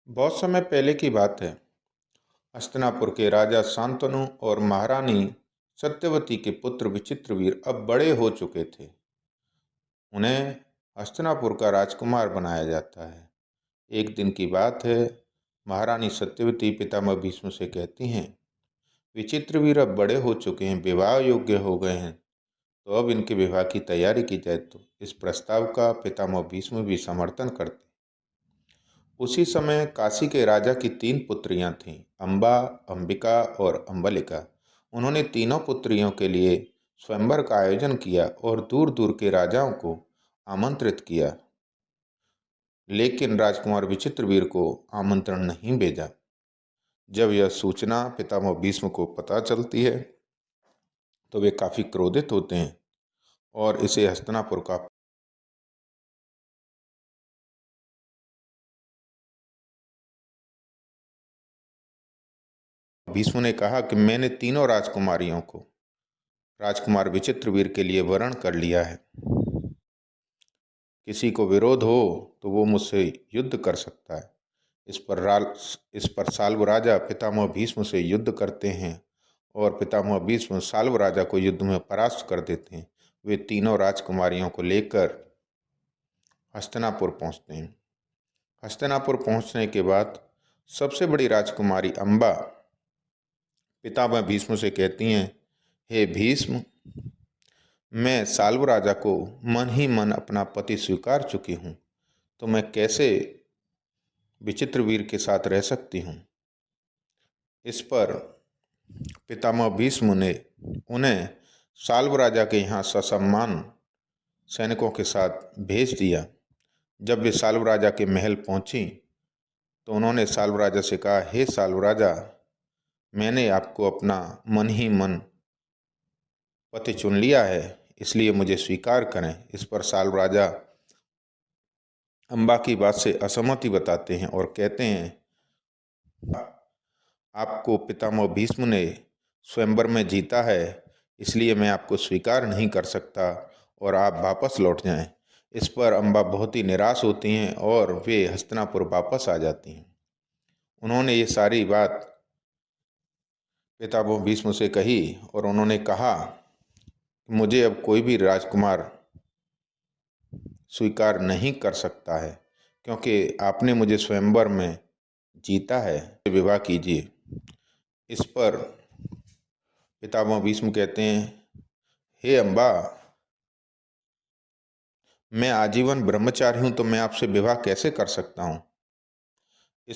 बहुत समय पहले की बात है। हस्तिनापुर के राजा शांतनु और महारानी सत्यवती के पुत्र विचित्रवीर अब बड़े हो चुके थे। उन्हें हस्तिनापुर का राजकुमार बनाया जाता है। एक दिन की बात है। महारानी सत्यवती पितामह भीष्म से कहती हैं, विचित्रवीर अब बड़े हो चुके हैं, विवाह योग्य हो गए हैं, तो अब इनके विवाह की तैयारी की जाए। तो इस प्रस्ताव का पितामह भीष्म भी समर्थन करते। उसी समय काशी के राजा की 3 पुत्रियां थीं, अम्बा, अंबिका और अम्बलिका। उन्होंने तीनों पुत्रियों के लिए स्वयंवर का आयोजन किया और दूर दूर के राजाओं को आमंत्रित किया, लेकिन राजकुमार विचित्रवीर को आमंत्रण नहीं भेजा। जब यह सूचना पितामह भीष्म को पता चलती है तो वे काफी क्रोधित होते हैं और इसे हस्तिनापुर का भीष्म ने कहा कि मैंने तीनों राजकुमारियों को राजकुमार विचित्रवीर के लिए वरण कर लिया है। किसी को विरोध हो तो वो मुझसे युद्ध कर सकता है। इस पर साल्व राजा पितामह भीष्म से युद्ध करते हैं और पितामह भीष्म साल्व राजा को युद्ध में परास्त कर देते हैं। वे तीनों राजकुमारियों को लेकर हस्तिनापुर पहुंचते हैं। हस्तिनापुर पहुंचने के बाद सबसे बड़ी राजकुमारी अम्बा पितामह भीष्म से कहती हैं, हे भीष्म, मैं साल्व राजा को मन ही मन अपना पति स्वीकार चुकी हूँ, तो मैं कैसे विचित्रवीर के साथ रह सकती हूँ। इस पर पितामह भीष्म ने उन्हें साल्व राजा के यहाँ ससम्मान सैनिकों के साथ भेज दिया। जब वे साल्व राजा के महल पहुंची तो उन्होंने साल्व राजा से कहा, हे साल्व राजा, मैंने आपको अपना मन ही मन पति चुन लिया है, इसलिए मुझे स्वीकार करें। इस पर साल्व राजा अम्बा की बात से असहमति बताते हैं और कहते हैं, आपको पितामह भीष्म ने स्वयंवर में जीता है, इसलिए मैं आपको स्वीकार नहीं कर सकता और आप वापस लौट जाएं। इस पर अम्बा बहुत ही निराश होती हैं और वे हस्तिनापुर वापस आ जाती हैं। उन्होंने ये सारी बात पितामह भीष्म से कही और उन्होंने कहा, मुझे अब कोई भी राजकुमार स्वीकार नहीं कर सकता है, क्योंकि आपने मुझे स्वयंवर में जीता है, विवाह कीजिए। इस पर पितामह भीष्म कहते हैं, हे अम्बा, मैं आजीवन ब्रह्मचारी हूँ, तो मैं आपसे विवाह कैसे कर सकता हूँ।